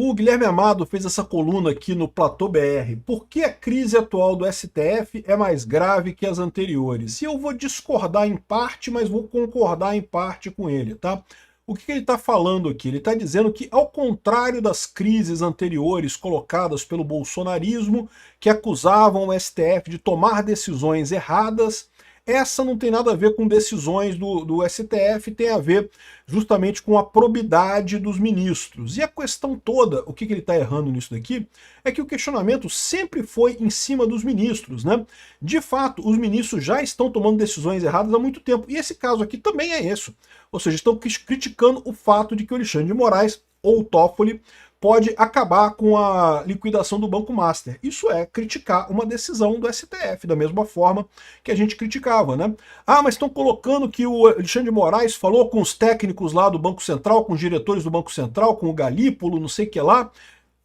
O Guilherme Amado fez essa coluna aqui no Platô BR. Por que a crise atual do STF é mais grave que as anteriores? E eu vou discordar em parte, mas vou concordar em parte com ele, tá? O que ele está falando aqui? Ele está dizendo que, ao contrário das crises anteriores colocadas pelo bolsonarismo, que acusavam o STF de tomar decisões erradas, essa não tem nada a ver com decisões do STF, tem a ver justamente com a probidade dos ministros. E a questão toda, o que ele está errando nisso daqui, é que o questionamento sempre foi em cima dos ministros, né? De fato, os ministros já estão tomando decisões erradas há muito tempo, e esse caso aqui também é isso. Ou seja, estão criticando o fato de que o Alexandre de Moraes, ou o Toffoli, pode acabar com a liquidação do Banco Master. Isso é criticar uma decisão do STF, da mesma forma que a gente criticava, né? Ah, mas estão colocando que o Alexandre de Moraes falou com os técnicos lá do Banco Central, com os diretores do Banco Central, com o Galípolo, não sei o que lá.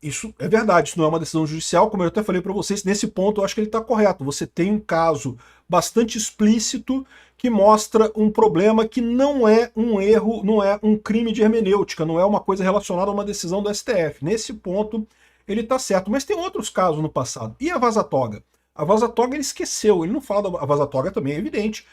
Isso é verdade, isso não é uma decisão judicial, como eu até falei para vocês, nesse ponto eu acho que ele está correto. Você tem um caso bastante explícito que mostra um problema que não é um erro, não é um crime de hermenêutica, não é uma coisa relacionada a uma decisão do STF. Nesse ponto ele está certo, mas tem outros casos no passado. E a Vaza Toga? A Vaza Toga ele esqueceu, ele não fala da Vaza Toga também, é evidente.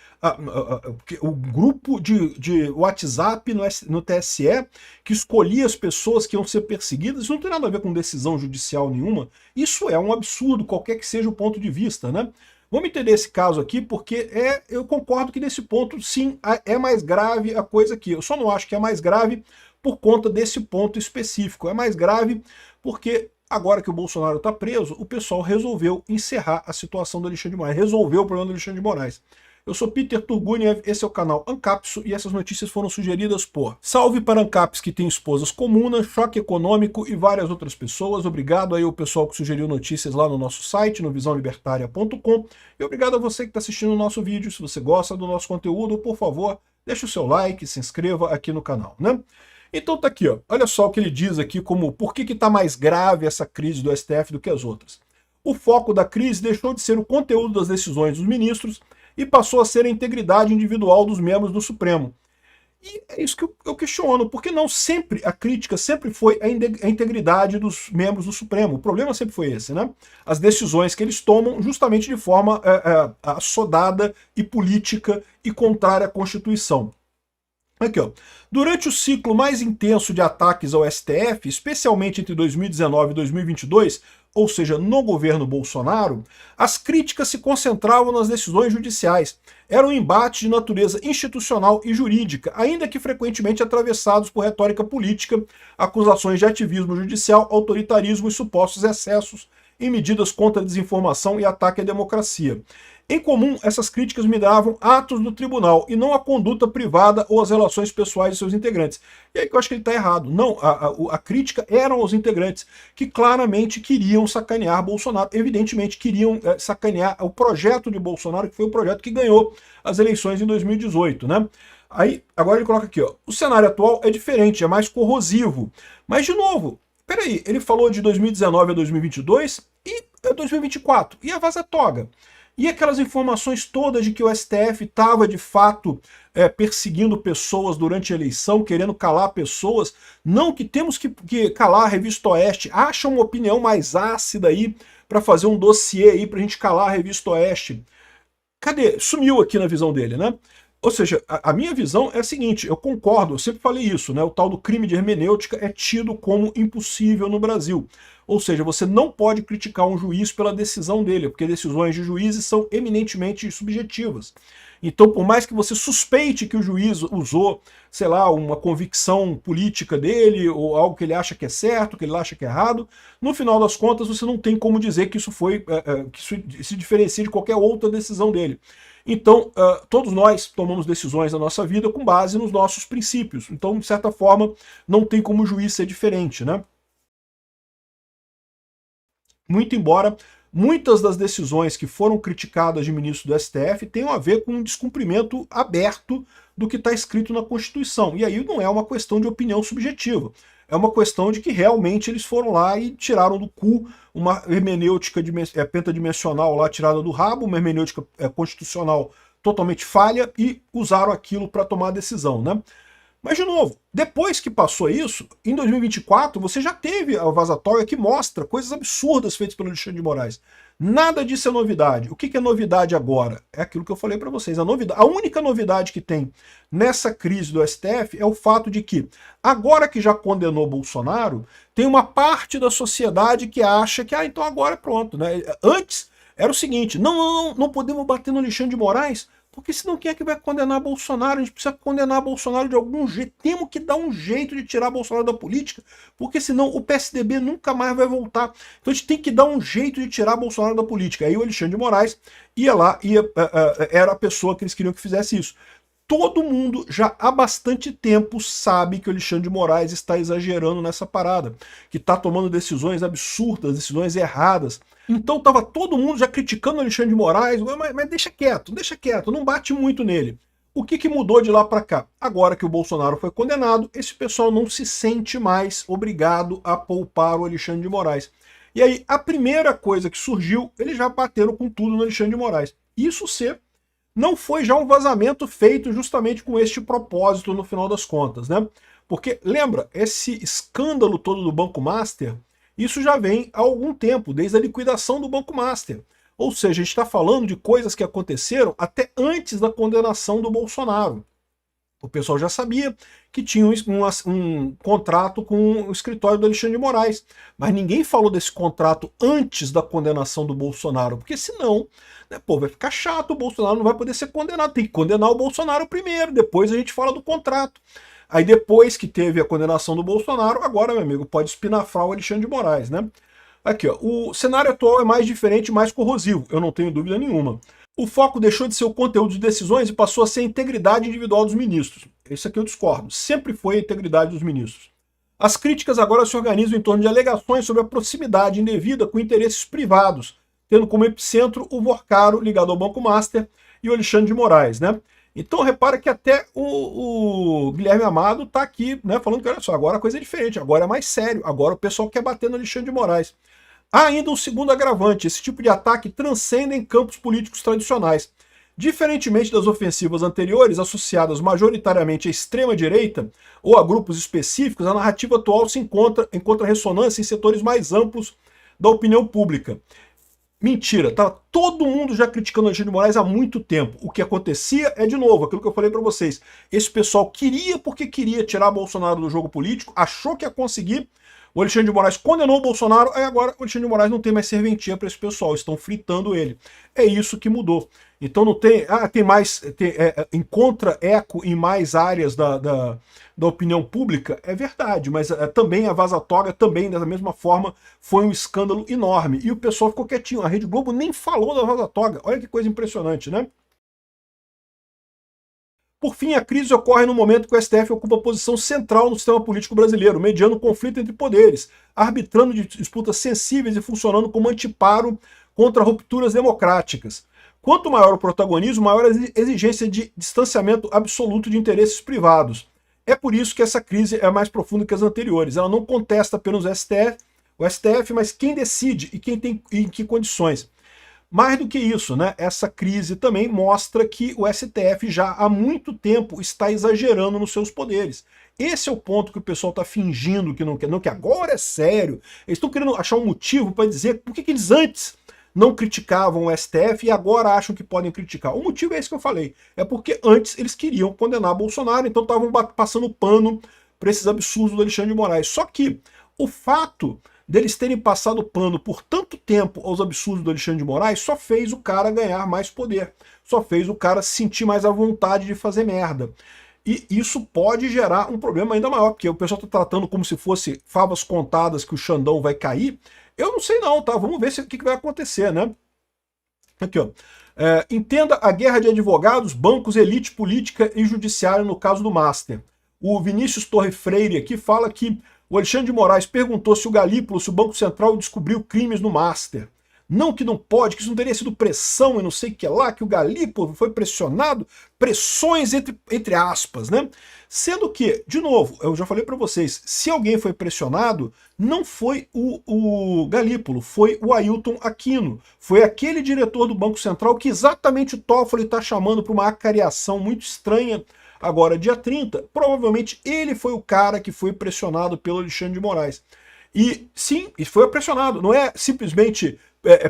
O grupo de WhatsApp no TSE que escolhia as pessoas que iam ser perseguidas, isso não tem nada a ver com decisão judicial nenhuma. Isso é um absurdo, qualquer que seja o ponto de vista, né? Vamos entender esse caso aqui, porque eu concordo que nesse ponto, sim, é mais grave a coisa aqui. Eu só não acho que é mais grave por conta desse ponto específico. É mais grave porque agora que o Bolsonaro está preso, o pessoal resolveu encerrar a situação do Alexandre de Moraes, resolveu o problema do Alexandre de Moraes. Eu sou Peter Turguniev, esse é o canal Ancapso e essas notícias foram sugeridas por Salve para Ancaps que tem esposas comunas, Choque Econômico e várias outras pessoas. Obrigado aí ao pessoal que sugeriu notícias lá no nosso site, no visãolibertaria.com, e obrigado a você que está assistindo o nosso vídeo. Se você gosta do nosso conteúdo, por favor, deixe o seu like, se inscreva aqui no canal, né? Então tá aqui, ó. Olha só o que ele diz aqui, como por que está mais grave essa crise do STF do que as outras. O foco da crise deixou de ser o conteúdo das decisões dos ministros e passou a ser a integridade individual dos membros do Supremo. E é isso que eu questiono, porque não sempre, a crítica sempre foi a integridade dos membros do Supremo. O problema sempre foi esse, né? As decisões que eles tomam justamente de forma assodada e política e contrária à Constituição. Aqui, ó. Durante o ciclo mais intenso de ataques ao STF, especialmente entre 2019 e 2022, ou seja, no governo Bolsonaro, as críticas se concentravam nas decisões judiciais. Era um embate de natureza institucional e jurídica, ainda que frequentemente atravessados por retórica política, acusações de ativismo judicial, autoritarismo e supostos excessos em medidas contra a desinformação e ataque à democracia. Em comum, essas críticas miravam atos do tribunal e não a conduta privada ou as relações pessoais de seus integrantes. E aí que eu acho que ele está errado. Não, a crítica eram aos integrantes que claramente queriam sacanear Bolsonaro. Evidentemente queriam sacanear o projeto de Bolsonaro, que foi o projeto que ganhou as eleições em 2018, né? Aí, agora ele coloca aqui, ó, o cenário atual é diferente, é mais corrosivo. Mas, de novo, peraí, ele falou de 2019 a 2022 e 2024. E a Vaza Toga? E aquelas informações todas de que o STF estava, de fato, perseguindo pessoas durante a eleição, querendo calar pessoas. Não, que temos que calar a Revista Oeste. Acha uma opinião mais ácida aí para fazer um dossiê aí para a gente calar a Revista Oeste. Cadê? Sumiu aqui na visão dele, né? Ou seja, a minha visão é a seguinte, eu concordo, eu sempre falei isso, né? O tal do crime de hermenêutica é tido como impossível no Brasil. Ou seja, você não pode criticar um juiz pela decisão dele, porque decisões de juízes são eminentemente subjetivas. Então, por mais que você suspeite que o juiz usou, sei lá, uma convicção política dele, ou algo que ele acha que é certo, que ele acha que é errado, no final das contas você não tem como dizer que isso foi, que isso se diferencia de qualquer outra decisão dele. Então, todos nós tomamos decisões na nossa vida com base nos nossos princípios. Então, de certa forma, não tem como o juiz ser diferente, né? Muito embora muitas das decisões que foram criticadas de ministros do STF tenham a ver com um descumprimento aberto do que está escrito na Constituição. E aí não é uma questão de opinião subjetiva. É uma questão de que realmente eles foram lá e tiraram do cu uma hermenêutica pentadimensional lá tirada do rabo, uma hermenêutica constitucional totalmente falha e usaram aquilo para tomar a decisão, né? Mas, de novo, depois que passou isso, em 2024, você já teve a vazatória que mostra coisas absurdas feitas pelo Alexandre de Moraes. Nada disso é novidade. O que é novidade agora? É aquilo que eu falei para vocês. A única novidade que tem nessa crise do STF é o fato de que, agora que já condenou Bolsonaro, tem uma parte da sociedade que acha que, então agora é pronto, né? Antes era o seguinte, não podemos bater no Alexandre de Moraes, porque senão quem é que vai condenar Bolsonaro? A gente precisa condenar Bolsonaro de algum jeito. Temos que dar um jeito de tirar Bolsonaro da política, porque senão o PSDB nunca mais vai voltar. Então a gente tem que dar um jeito de tirar Bolsonaro da política. Aí o Alexandre de Moraes ia lá, era a pessoa que eles queriam que fizesse isso. Todo mundo já há bastante tempo sabe que o Alexandre de Moraes está exagerando nessa parada, que está tomando decisões absurdas, decisões erradas. Então estava todo mundo já criticando o Alexandre de Moraes, mas deixa quieto, não bate muito nele. O que mudou de lá para cá? Agora que o Bolsonaro foi condenado, esse pessoal não se sente mais obrigado a poupar o Alexandre de Moraes. E aí, a primeira coisa que surgiu, eles já bateram com tudo no Alexandre de Moraes. Isso não foi já um vazamento feito justamente com este propósito no final das contas, né? Porque, lembra, esse escândalo todo do Banco Master, isso já vem há algum tempo, desde a liquidação do Banco Master. Ou seja, a gente está falando de coisas que aconteceram até antes da condenação do Bolsonaro. O pessoal já sabia que tinha um contrato com o escritório do Alexandre de Moraes, mas ninguém falou desse contrato antes da condenação do Bolsonaro, porque senão, né, vai ficar chato, o Bolsonaro não vai poder ser condenado, tem que condenar o Bolsonaro primeiro, depois a gente fala do contrato. Aí depois que teve a condenação do Bolsonaro, agora, meu amigo, pode espinafrar o Alexandre de Moraes, né? Aqui, ó, o cenário atual é mais diferente e mais corrosivo, eu não tenho dúvida nenhuma. O foco deixou de ser o conteúdo de decisões e passou a ser a integridade individual dos ministros. Isso aqui eu discordo. Sempre foi a integridade dos ministros. As críticas agora se organizam em torno de alegações sobre a proximidade indevida com interesses privados, tendo como epicentro o Vorcaro, ligado ao Banco Master, e o Alexandre de Moraes, né? Então repara que até o Guilherme Amado está aqui, né, falando que olha só, agora a coisa é diferente, agora é mais sério, agora o pessoal quer bater no Alexandre de Moraes. Há ainda um segundo agravante, esse tipo de ataque transcende em campos políticos tradicionais. Diferentemente das ofensivas anteriores, associadas majoritariamente à extrema-direita ou a grupos específicos, a narrativa atual encontra ressonância em setores mais amplos da opinião pública. Mentira, tá todo mundo já criticando o Alexandre de Moraes há muito tempo. O que acontecia é, de novo, aquilo que eu falei para vocês. Esse pessoal queria porque queria tirar Bolsonaro do jogo político, achou que ia conseguir. O Alexandre de Moraes condenou o Bolsonaro, aí agora o Alexandre de Moraes não tem mais serventia para esse pessoal, estão fritando ele. É isso que mudou. Então não tem, encontra eco em mais áreas da opinião pública, é verdade, mas também a vazatória, também da mesma forma, foi um escândalo enorme. E o pessoal ficou quietinho, a Rede Globo nem falou da vazatória, olha que coisa impressionante, né? Por fim, a crise ocorre no momento que o STF ocupa posição central no sistema político brasileiro, mediando o conflito entre poderes, arbitrando disputas sensíveis e funcionando como anteparo contra rupturas democráticas. Quanto maior o protagonismo, maior a exigência de distanciamento absoluto de interesses privados. É por isso que essa crise é mais profunda que as anteriores. Ela não contesta apenas o STF, mas quem decide e quem tem em que condições. Mais do que isso, né, essa crise também mostra que o STF já há muito tempo está exagerando nos seus poderes. Esse é o ponto que o pessoal está fingindo que não quer, que agora é sério. Eles estão querendo achar um motivo para dizer por que eles antes não criticavam o STF e agora acham que podem criticar. O motivo é esse que eu falei. É porque antes eles queriam condenar Bolsonaro, então estavam passando pano para esses absurdos do Alexandre de Moraes. Só que o fato deles terem passado pano por tanto tempo aos absurdos do Alexandre de Moraes só fez o cara ganhar mais poder. Só fez o cara se sentir mais à vontade de fazer merda. E isso pode gerar um problema ainda maior, porque o pessoal está tratando como se fosse favas contadas que o Xandão vai cair. Eu não sei não, tá? Vamos ver o que vai acontecer, né? Aqui, ó. Entenda a guerra de advogados, bancos, elite política e judiciário no caso do Master. O Vinícius Torre Freire aqui fala que o Alexandre de Moraes perguntou se o Galípolo, se o Banco Central descobriu crimes no Master. Não que não pode, que isso não teria sido pressão e não sei o que lá, que o Galípolo foi pressionado, pressões entre aspas, né? Sendo que, de novo, eu já falei para vocês, se alguém foi pressionado, não foi o Galípolo, foi o Ailton Aquino. Foi aquele diretor do Banco Central que exatamente o Toffoli está chamando para uma acariação muito estranha agora dia 30, provavelmente ele foi o cara que foi pressionado pelo Alexandre de Moraes. E sim, e foi pressionado, não é simplesmente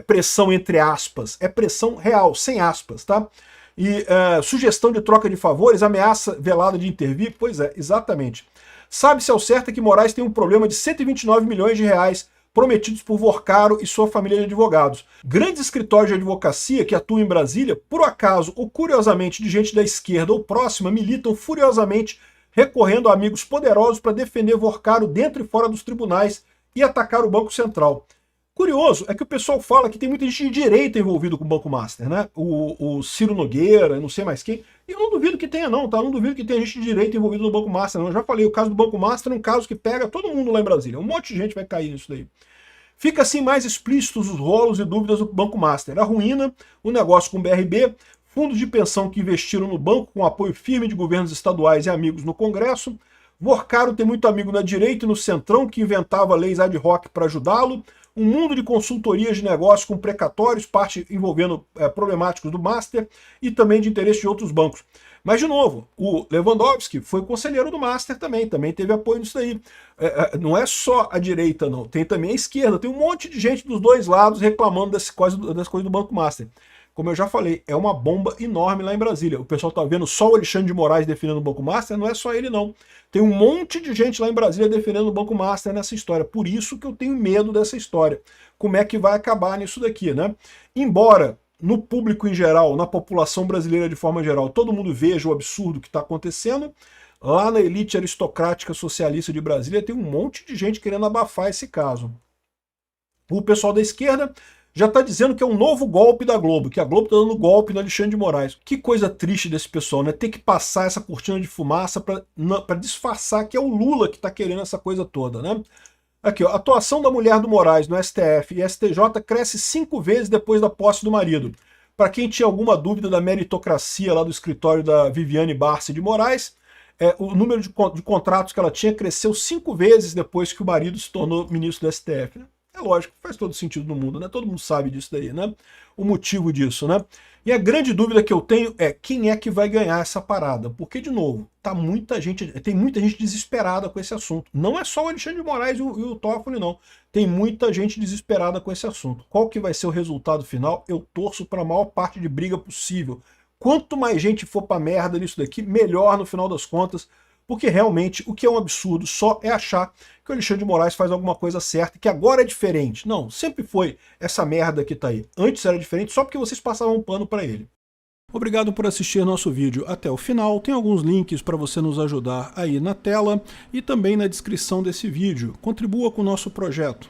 pressão entre aspas, é pressão real, sem aspas, tá? E sugestão de troca de favores, ameaça velada de intervir, pois é, exatamente. Sabe-se ao certo que Moraes tem um problema de 129 milhões de reais prometidos por Vorcaro e sua família de advogados. Grandes escritórios de advocacia que atuam em Brasília, por acaso ou curiosamente de gente da esquerda ou próxima, militam furiosamente recorrendo a amigos poderosos para defender Vorcaro dentro e fora dos tribunais e atacar o Banco Central. Curioso é que o pessoal fala que tem muita gente de direita envolvido com o Banco Master, né? O Ciro Nogueira, não sei mais quem. E eu não duvido que tenha não, tá? Eu não duvido que tenha gente de direita envolvida no Banco Master, não. Eu já falei, o caso do Banco Master é um caso que pega todo mundo lá em Brasília. Um monte de gente vai cair nisso daí. Fica assim mais explícitos os rolos e dúvidas do Banco Master. A ruína, o negócio com o BRB, fundos de pensão que investiram no banco com apoio firme de governos estaduais e amigos no Congresso. Vorcaro tem muito amigo na direita e no centrão que inventava leis ad hoc para ajudá-lo. Um mundo de consultorias de negócios com precatórios, parte envolvendo problemáticos do Master e também de interesse de outros bancos. Mas, de novo, o Lewandowski foi conselheiro do Master também teve apoio nisso daí. Não é só a direita, não, tem também a esquerda, tem um monte de gente dos dois lados reclamando das coisas do Banco Master. Como eu já falei, é uma bomba enorme lá em Brasília. O pessoal tá vendo só o Alexandre de Moraes defendendo o Banco Master, não é só ele não. Tem um monte de gente lá em Brasília defendendo o Banco Master nessa história. Por isso que eu tenho medo dessa história. Como é que vai acabar nisso daqui, né? Embora no público em geral, na população brasileira de forma geral, todo mundo veja o absurdo que está acontecendo, lá na elite aristocrática socialista de Brasília tem um monte de gente querendo abafar esse caso. O pessoal da esquerda já está dizendo que é um novo golpe da Globo, que a Globo está dando golpe no Alexandre de Moraes. Que coisa triste desse pessoal, né? Ter que passar essa cortina de fumaça para disfarçar que é o Lula que está querendo essa coisa toda, né? Aqui, ó, a atuação da mulher do Moraes no STF e STJ cresce 5 vezes depois da posse do marido. Para quem tinha alguma dúvida da meritocracia lá do escritório da Viviane Barça de Moraes, o número de contratos que ela tinha cresceu 5 vezes depois que o marido se tornou ministro do STF, né? É lógico, faz todo sentido no mundo, né? Todo mundo sabe disso daí, né? O motivo disso, né? E a grande dúvida que eu tenho é quem é que vai ganhar essa parada? Porque, de novo, tem muita gente desesperada com esse assunto. Não é só o Alexandre de Moraes e o Toffoli, não. Tem muita gente desesperada com esse assunto. Qual que vai ser o resultado final? Eu torço para a maior parte de briga possível. Quanto mais gente for pra merda nisso daqui, melhor no final das contas, porque realmente o que é um absurdo só é achar que o Alexandre de Moraes faz alguma coisa certa, que agora é diferente. Não, sempre foi essa merda que tá aí. Antes era diferente só porque vocês passavam um pano para ele. Obrigado por assistir nosso vídeo até o final. Tem alguns links para você nos ajudar aí na tela e também na descrição desse vídeo. Contribua com o nosso projeto.